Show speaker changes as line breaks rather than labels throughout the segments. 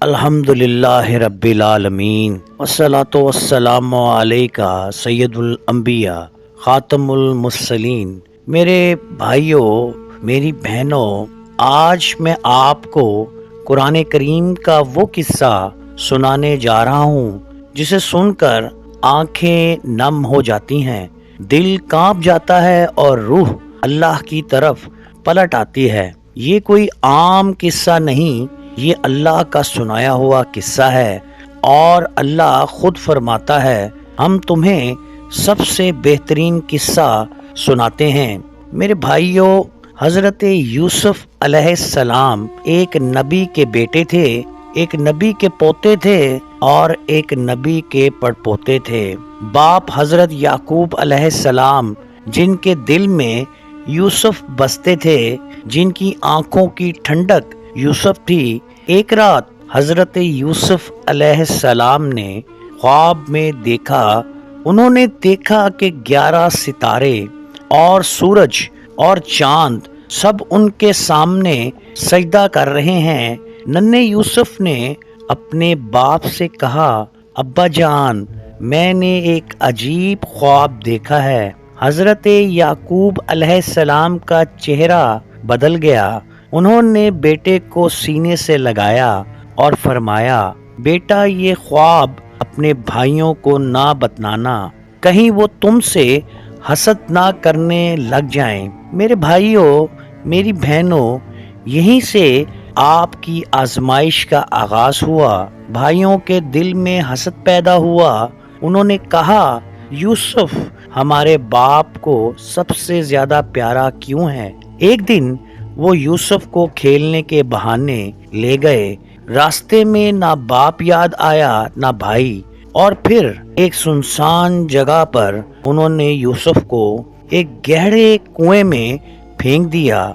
الحمدللہ رب العالمین والصلاة والسلام علیکہ سید الانبیاء خاتم المرسلین۔ میرے بھائیوں، میری بہنوں، آج میں آپ کو قرآن کریم کا وہ قصہ سنانے جا رہا ہوں جسے سن کر آنکھیں نم ہو جاتی ہیں، دل کانپ جاتا ہے اور روح اللہ کی طرف پلٹ آتی ہے۔ یہ کوئی عام قصہ نہیں، یہ اللہ کا سنایا ہوا قصہ ہے، اور اللہ خود فرماتا ہے ہم تمہیں سب سے بہترین قصہ سناتے ہیں۔ میرے بھائیوں، حضرت یوسف علیہ السلام ایک نبی کے بیٹے تھے، ایک نبی کے پوتے تھے اور ایک نبی کے پڑپوتے تھے۔ باپ حضرت یعقوب علیہ السلام، جن کے دل میں یوسف بستے تھے، جن کی آنکھوں کی ٹھنڈک یوسف تھی، ایک رات حضرت یوسف علیہ السلام نے خواب میں دیکھا، انہوں نے دیکھا کہ 11 ستارے اور سورج اور چاند سب ان کے سامنے سجدہ کر رہے ہیں۔ ننھے یوسف نے اپنے باپ سے کہا، ابا جان، میں نے ایک عجیب خواب دیکھا ہے۔ حضرت یعقوب علیہ السلام کا چہرہ بدل گیا، انہوں نے بیٹے کو سینے سے لگایا اور فرمایا، بیٹا، یہ خواب اپنے بھائیوں کو نہ بتلانا، کہیں وہ تم سے حسد نہ کرنے لگ جائیں۔ میرے بھائیوں، میری بہنوں، یہیں سے آپ کی آزمائش کا آغاز ہوا۔ بھائیوں کے دل میں حسد پیدا ہوا، انہوں نے کہا، یوسف ہمارے باپ کو سب سے زیادہ پیارا کیوں ہے؟ ایک دن وہ یوسف کو کھیلنے کے بہانے لے گئے، راستے میں نہ باپ یاد آیا نہ بھائی، اور پھر ایک سنسان جگہ پر انہوں نے یوسف کو ایک گہرے کنویں میں پھینک دیا۔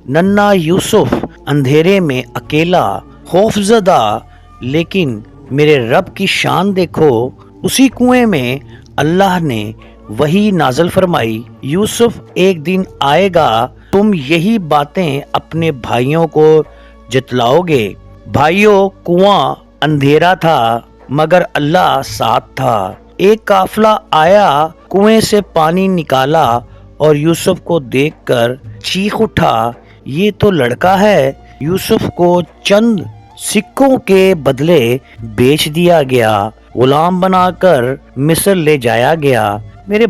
ننھا یوسف اندھیرے میں اکیلا، خوف زدہ، لیکن میرے رب کی شان دیکھو، اسی کنویں میں اللہ نے وحی نازل فرمائی، یوسف ایک دن آئے گا، تم یہی باتیں اپنے بھائیوں کو جتلاؤ گے۔ بھائیوں، کنواں اندھیرا تھا مگر اللہ ساتھ تھا۔ ایک قافلہ آیا، کنویں سے پانی نکالا اور یوسف کو دیکھ کر چیخ اٹھا، یہ تو لڑکا ہے۔ یوسف کو چند سکوں کے بدلے بیچ دیا گیا، غلام بنا کر مصر لے جایا گیا۔ میرے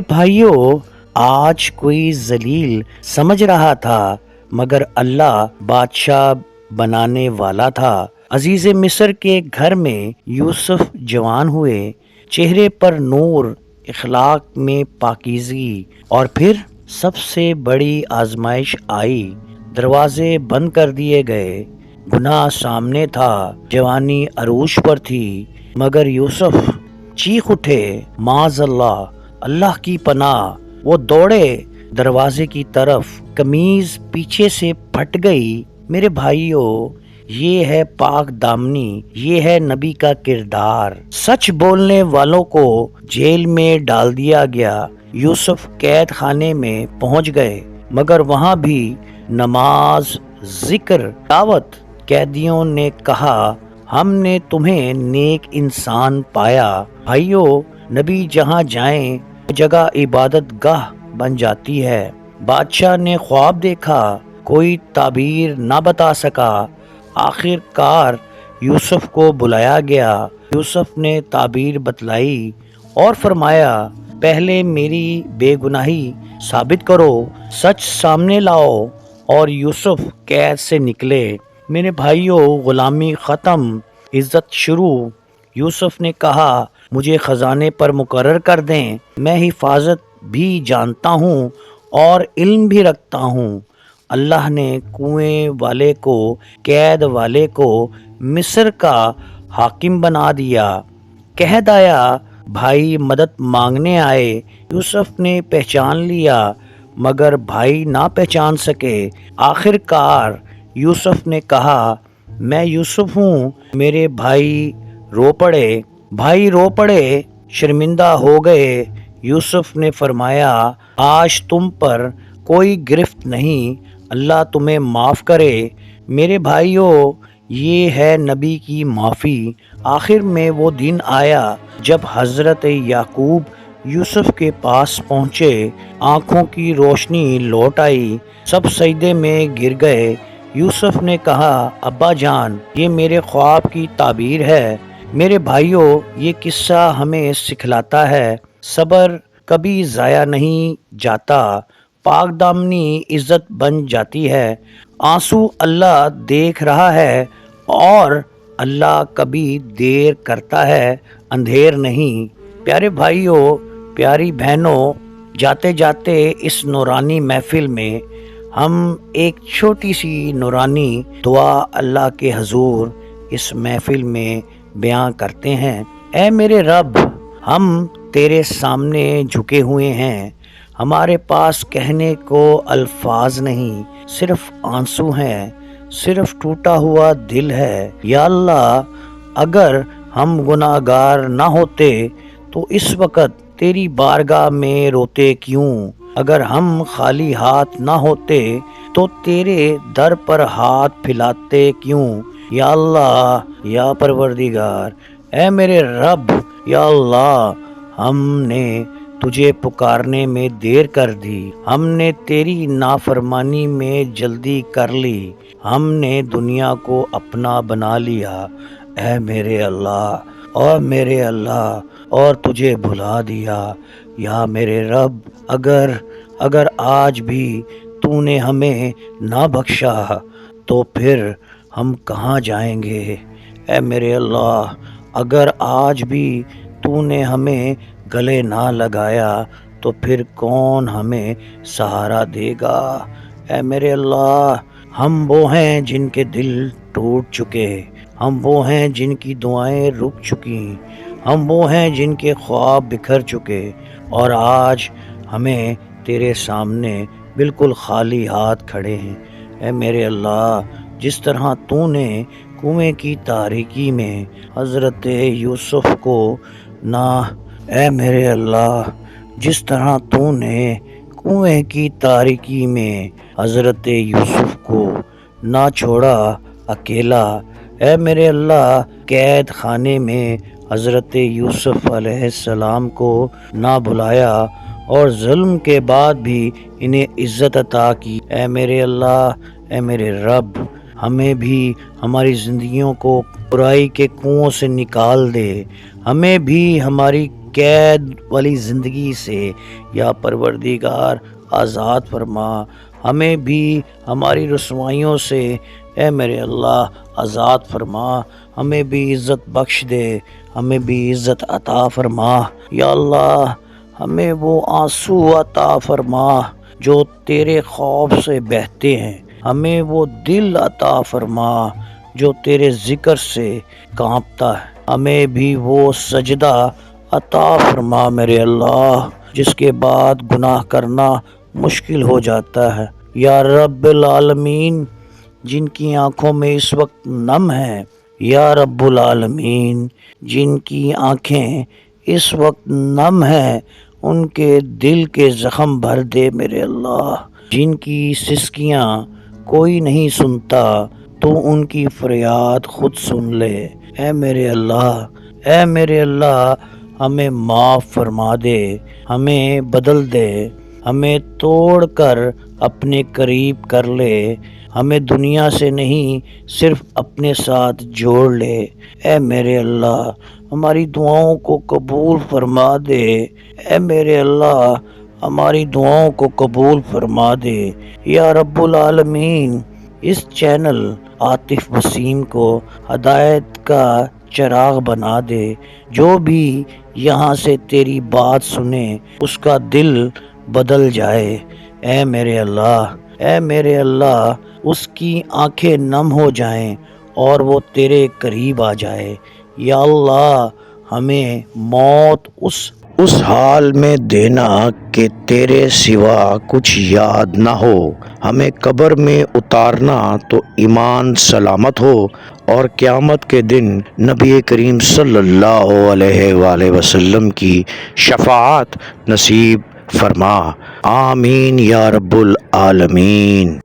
بھائیوں، آج کوئی ذلیل سمجھ رہا تھا مگر اللہ بادشاہ بنانے والا تھا۔ عزیز مصر کے گھر میں یوسف جوان ہوئے، چہرے پر نور، اخلاق میں پاکیزگی، اور پھر سب سے بڑی آزمائش آئی، دروازے بند کر دیے گئے، گناہ سامنے تھا، جوانی عروج پر تھی، مگر یوسف چیخ اٹھے، معاذ اللہ، اللہ کی پناہ۔ وہ دوڑے دروازے کی طرف، قمیض پیچھے سے پھٹ گئی۔ میرے بھائیوں، یہ ہے پاک دامنی، یہ ہے نبی کا کردار۔ سچ بولنے والوں کو جیل میں ڈال دیا گیا، یوسف قید خانے میں پہنچ گئے، مگر وہاں بھی نماز، ذکر، دعوت۔ قیدیوں نے کہا، ہم نے تمہیں نیک انسان پایا۔ بھائیوں، نبی جہاں جائیں جگہ عبادت گاہ بن جاتی ہے۔ بادشاہ نے خواب دیکھا، کوئی تعبیر نہ بتا سکا، آخر کار یوسف کو بلایا گیا۔ یوسف نے تعبیر بتلائی اور فرمایا، پہلے میری بے گناہی ثابت کرو، سچ سامنے لاؤ، اور یوسف قید سے نکلے۔ میرے بھائیوں، غلامی ختم، عزت شروع۔ یوسف نے کہا، مجھے خزانے پر مقرر کر دیں، میں حفاظت بھی جانتا ہوں اور علم بھی رکھتا ہوں۔ اللہ نے کنویں والے کو، قید والے کو مصر کا حاکم بنا دیا۔ قحط آیا، بھائی مدد مانگنے آئے، یوسف نے پہچان لیا مگر بھائی نہ پہچان سکے۔ آخر کار یوسف نے کہا، میں یوسف ہوں۔ میرے بھائی رو پڑے، شرمندہ ہو گئے۔ یوسف نے فرمایا، آج تم پر کوئی گرفت نہیں، اللہ تمہیں معاف کرے۔ میرے بھائیوں، یہ ہے نبی کی معافی۔ آخر میں وہ دن آیا جب حضرت یعقوب یوسف کے پاس پہنچے، آنکھوں کی روشنی لوٹ آئی، سب سجدے میں گر گئے۔ یوسف نے کہا، ابا جان، یہ میرے خواب کی تعبیر ہے۔ میرے بھائیوں، یہ قصہ ہمیں سکھلاتا ہے صبر کبھی ضائع نہیں جاتا، پاک دامنی عزت بن جاتی ہے۔ آنسو اللہ دیکھ رہا ہے اور اللہ کبھی دیر کرتا ہے، اندھیر نہیں۔ پیارے بھائیوں، پیاری بہنوں، جاتے جاتے اس نورانی محفل میں ہم ایک چھوٹی سی نورانی دعا اللہ کے حضور اس محفل میں بیان کرتے ہیں۔ اے میرے رب، ہم تیرے سامنے جھکے ہوئے ہیں، ہمارے پاس کہنے کو الفاظ نہیں، صرف آنسو ہیں، صرف ٹوٹا ہوا دل ہے۔ یا اللہ، اگر ہم گناہ گار نہ ہوتے تو اس وقت تیری بارگاہ میں روتے کیوں؟ اگر ہم خالی ہاتھ نہ ہوتے تو تیرے در پر ہاتھ پھیلاتے کیوں؟ یا اللہ، یا پروردگار، اے میرے رب، یا اللہ، ہم نے تجھے پکارنے میں دیر کر دی، ہم نے تیری نافرمانی میں جلدی کر لی، ہم نے دنیا کو اپنا بنا لیا، اے میرے اللہ اور میرے اللہ، اور تجھے بھلا دیا۔ یا میرے رب، اگر آج بھی تو نے ہمیں نہ بخشا تو پھر ہم کہاں جائیں گے؟ اے میرے اللہ، اگر آج بھی تو نے ہمیں گلے نہ لگایا تو پھر کون ہمیں سہارا دے گا؟ اے میرے اللہ، ہم وہ ہیں جن کے دل ٹوٹ چکے، ہم وہ ہیں جن کی دعائیں رک چکی، ہم وہ ہیں جن کے خواب بکھر چکے، اور آج ہمیں تیرے سامنے بالکل خالی ہاتھ کھڑے ہیں۔ اے میرے اللہ، جس طرح تو نے کنویں کی تاریکی میں حضرت یوسف کو نہ اے میرے اللہ، جس طرح تو نے کنویں کی تاریکی میں حضرت یوسف کو نہ چھوڑا اکیلا، اے میرے اللہ، قید خانے میں حضرت یوسف علیہ السلام کو نہ بلایا اور ظلم کے بعد بھی انہیں عزت عطا کی۔ اے میرے اللہ، اے میرے رب، ہمیں بھی ہماری زندگیوں کو برائی کے کنویں سے نکال دے، ہمیں بھی ہماری قید والی زندگی سے یا پروردگار آزاد فرما، ہمیں بھی ہماری رسوائیوں سے اے میرے اللہ آزاد فرما، ہمیں بھی عزت بخش دے، ہمیں بھی عزت عطا فرما۔ یا اللہ، ہمیں وہ آنسو عطا فرما جو تیرے خوف سے بہتے ہیں، ہمیں وہ دل عطا فرما جو تیرے ذکر سے کانپتا ہے، ہمیں بھی وہ سجدہ عطا فرما میرے اللہ جس کے بعد گناہ کرنا مشکل ہو جاتا ہے۔ یا رب العالمین، جن کی آنکھوں میں اس وقت نم ہے، یا رب العالمین، جن کی آنکھیں اس وقت نم ہیں، ان کے دل کے زخم بھر دے میرے اللہ، جن کی سسکیاں کوئی نہیں سنتا تو ان کی فریاد خود سن لے۔ اے میرے اللہ، اے میرے اللہ، ہمیں معاف فرما دے، ہمیں بدل دے، ہمیں توڑ کر اپنے قریب کر لے، ہمیں دنیا سے نہیں صرف اپنے ساتھ جوڑ لے۔ اے میرے اللہ، ہماری دعاؤں کو قبول فرما دے، اے میرے اللہ، ہماری دعاؤں کو قبول فرما دے۔ یا رب العالمین، اس چینل عاطف وسیم کو ہدایت کا چراغ بنا دے، جو بھی یہاں سے تیری بات سنے اس کا دل بدل جائے۔ اے میرے اللہ، اے میرے اللہ، اس کی آنکھیں نم ہو جائیں اور وہ تیرے قریب آ جائے۔ یا اللہ، ہمیں موت اس حال میں دینا کہ تیرے سوا کچھ یاد نہ ہو، ہمیں قبر میں اتارنا تو ایمان سلامت ہو، اور قیامت کے دن نبی کریم صلی اللہ علیہ وآلہ وسلم کی شفاعت نصیب فرما۔ آمین یا رب العالمین۔